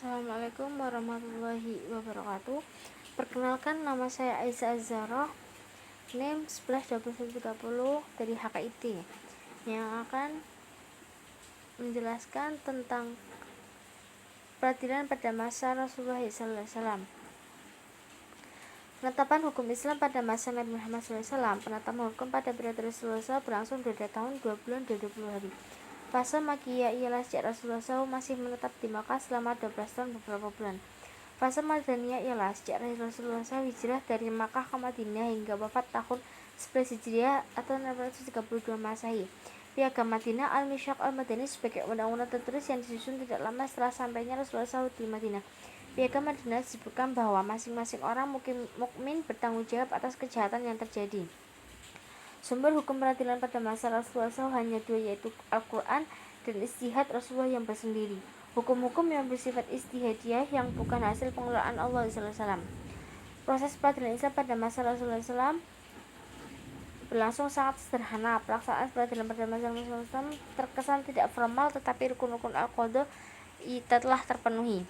Assalamualaikum warahmatullahi wabarakatuh. Perkenalkan, nama saya Aisyah Azhara, NIM 112130 dari HKIT, yang akan menjelaskan tentang peradilan pada masa Rasulullah SAW. Penetapan hukum Islam pada masa Nabi Muhammad SAW. Penetapan hukum pada periode Rasulullah SAW berlangsung 2 tahun, 2 bulan, 20 hari. Fase Makkiyah ialah sejak Rasulullah SAW masih menetap di Makkah selama 12 tahun beberapa bulan. Fase Madaniyah ialah sejak Rasulullah SAW hijrah dari Makkah ke Madinah hingga wafat tahun 11 Hijriah atau 632 Masehi. Piagam Madinah Al-Mishaq Al-Madani sebagai undang-undang tertulis yang disusun tidak lama setelah sampainya Rasulullah SAW di Madinah. Piagam Madinah disebutkan bahwa masing-masing orang mukmin bertanggung jawab atas kejahatan yang terjadi. Sumber hukum peradilan pada masa Rasulullah SAW hanya dua, yaitu Al-Quran dan istihad Rasulullah yang bersendiri. Hukum-hukum yang bersifat istihadiyah yang bukan hasil pengelolaan Allah SAW. Proses peradilan Islam pada masa Rasulullah SAW berlangsung sangat sederhana. Pelaksanaan peradilan pada masa Rasulullah SAW terkesan tidak formal, tetapi rukun-rukun Al-Qadha telah terpenuhi.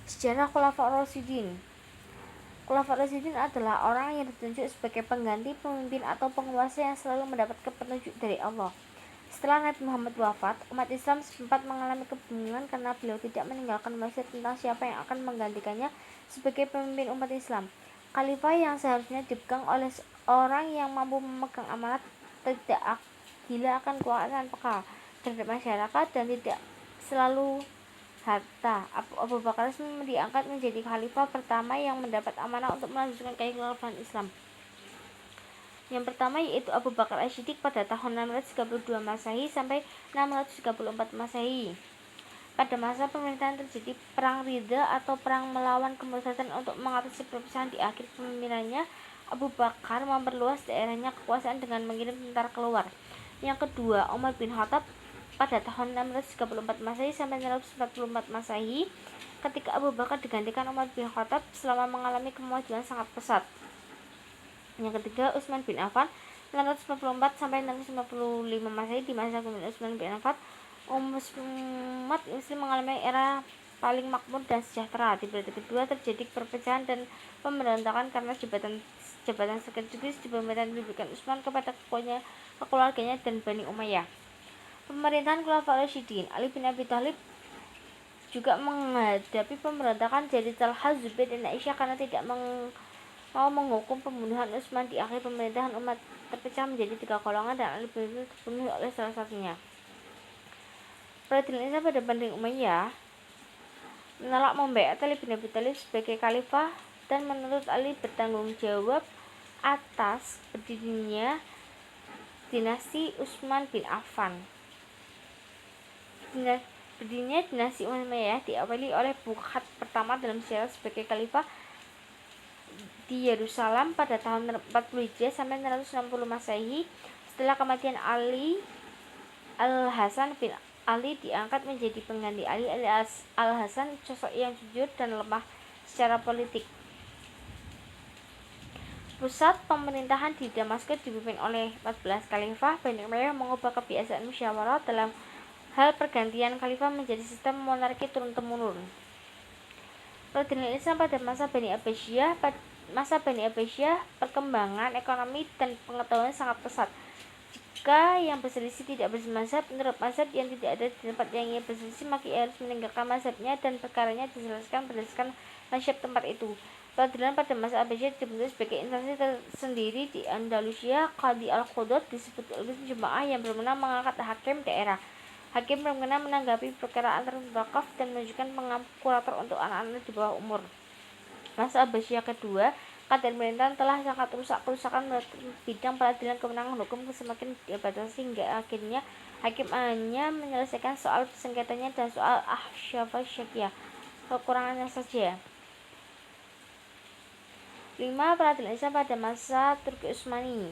Sejarah Khulafaur Rasyidin. Khulafaur Rasyidin adalah orang yang ditunjuk sebagai pengganti pemimpin atau penguasa yang selalu mendapatkan petunjuk dari Allah. Setelah Nabi Muhammad wafat, umat Islam sempat mengalami kebingungan karena beliau tidak meninggalkan wasiat tentang siapa yang akan menggantikannya sebagai pemimpin umat Islam. Khalifah yang seharusnya dipegang oleh orang yang mampu memegang amanat, tidak gila akan kekuasaan pekal terhadap masyarakat, dan tidak selalu harta. Abu Bakar diangkat menjadi khalifah pertama yang mendapat amanah untuk melanjutkan kekhilafan Islam. Yang pertama yaitu Abu Bakar As-Siddiq pada tahun 632 Masehi sampai 634 Masehi. Pada masa pemerintahan terjadi perang Ridha atau perang melawan kemurtadan. Untuk mengatasi perpecahan di akhir kepemimpinannya, Abu Bakar memperluas daerahnya kekuasaan dengan mengirim tentara keluar. Yang kedua, Umar bin Khattab pada tahun 634 Masehi sampai 644 Masehi. Ketika Abu Bakar digantikan Umar bin Khattab selama mengalami kemajuan sangat pesat. Yang ketiga, Utsman bin Affan 644 sampai 655 Masehi. Di masa kepemimpinan Utsman bin Affan, umat Muslim mengalami era paling makmur dan sejahtera. Di periode kedua terjadi perpecahan dan pemberontakan karena jabatan sekaligus di pemerintahan diberikan Utsman kepada keluarganya dan Bani Umayyah. Pemerintahan Khulafaur Rasyidin. Ali bin Abi Thalib juga menghadapi pemberontakan dari Talha, Zubair, dan Aisyah karena tidak mau menghukum pembunuhan Utsman. Di akhir pemerintahan, umat terpecah menjadi 3 golongan dan Ali bin Abi Thalib terbunuh oleh salah satunya. Peradilan Islam pada Bani Umayyah menolak membaiat Ali bin Abi Thalib sebagai khalifah dan menuntut Ali bertanggung jawab atas berdirinya dinasti Utsman bin Affan. Berdirinya dinasti Umayyah diawali oleh Bukhat pertama dalam sejarah sebagai khalifah di Yerusalem pada tahun 40 Hijriah sampai 660 Masehi. Setelah kematian Ali, Al-Hasan bin Ali diangkat menjadi pengganti Ali. Al-Hasan sosok yang jujur dan lemah secara politik. Pusat pemerintahan di Damaskus dipimpin oleh 14 khalifah. Bani Umayyah mengubah kebiasaan musyawarah dalam hal pergantian khalifah menjadi sistem monarki turun-temurun. Peradilan Islam pada masa Bani Abbasiyah. Masa Bani Abbasiyah, perkembangan ekonomi dan pengetahuan sangat pesat. Jika yang berselisih tidak bermazhab menurut mazhab yang tidak ada di tempat yang ia berselisih, maka ia harus meninggalkan mazhabnya dan perkaranya diselesaikan berdasarkan mazhab tempat itu. Peradilan pada masa Abbasiyah dibentuk sebagai instansi tersendiri di Andalusia. Qadi al-Qudat disebut jemaah yang berwenang mengangkat hakim daerah. Hakim berwenang menanggapi perkara antar wakaf dan menunjukkan kurator untuk anak-anak di bawah umur. Masa Abbasiyah kedua, keadaan pemerintahan telah sangat rusak. Kerusakan bidang peradilan kewenangan hukum semakin dibatasi hingga akhirnya hakim hanya menyelesaikan soal sengketanya dan soal ahsyafah syakiyah, kekurangannya saja. 5. Peradilan Islam pada masa Turki Utsmani.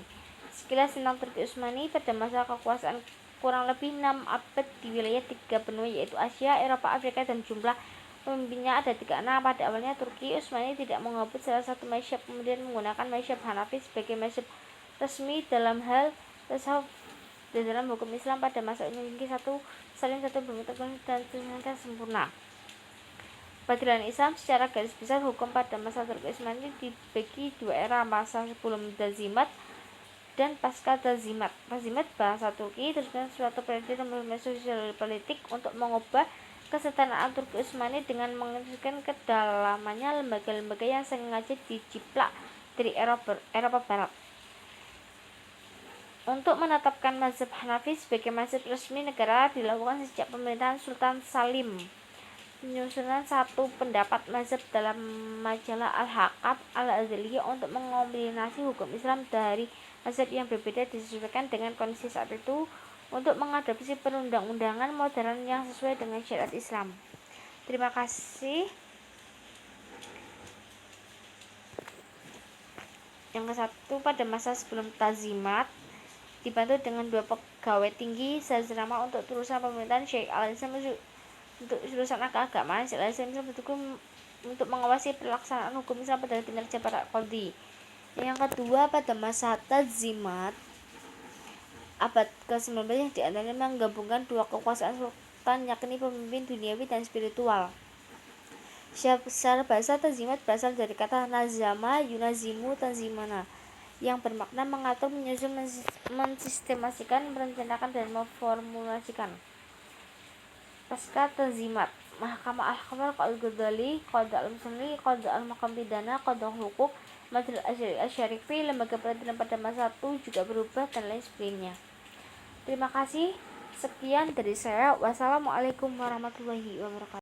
Sekilas tentang Turki Utsmani. Pada masa kekuasaan kurang lebih 6 abad di wilayah 3 benua, yaitu Asia, Eropa, Afrika, dan jumlah pemimpinnya ada 36. Pada awalnya Turki Utsmani tidak menghapus salah satu mazhab, kemudian menggunakan mazhab Hanafi sebagai mazhab resmi dalam hal tasawuf dan dalam hukum Islam. Pada masa ini saling satu bermutu dan sempurna. Peradilan Islam secara garis besar hukum pada masa Turki Utsmani dibagi dua era, masa sebelum Tanzimat dan pasca Tanzimat. Tanzimat bahasa Turki teruskan suatu peradilan sosial politik untuk mengubah kesetaraan Turki Utsmani dengan mengintegrasikan ke dalamnya lembaga-lembaga yang sengaja dijiplak dari Eropa Barat. Untuk menetapkan mazhab Hanafi sebagai mazhab resmi negara dilakukan sejak pemerintahan Sultan Salim. Penyusunan satu pendapat mazhab dalam majalah Al-Hakam Al-Azaliyah untuk mengombinasi hukum Islam dari mazhab yang berbeda disesuaikan dengan kondisi saat itu untuk mengadopsi perundang-undangan modern yang sesuai dengan syariat Islam. Terima kasih. Yang ke-1, pada masa sebelum Tanzimat dibantu dengan dua pegawai tinggi sasrama untuk urusan pemerintahan Syekh Al-Islam untuk urusan keagamaan. Syekh Al-Islam untuk mengawasi pelaksanaan hukum Islam pada kinerja para qadhi. Yang kedua, pada masa Tanzimat abad ke-19 yang diantaranya menggabungkan dua kekuasaan sultan, yakni pemimpin duniawi dan spiritual. Secara bahasa Tanzimat berasal dari kata nazama yunazimu tanzimana yang bermakna mengatur, menyusun, mensistemasikan, merencanakan, dan memformulasikan. Pasca Tanzimat, Mahkamah Al-Qadar, Al-Ghazali, Qadha Al-Musli, Qadha Al-Mahkam Pidana, Qadha Hukuk, Majelis Asy-Syarifi, lembaga peradilan pada masa itu juga berubah, dan lain sebagainya. Terima kasih. Sekian dari saya. Wassalamualaikum warahmatullahi wabarakatuh.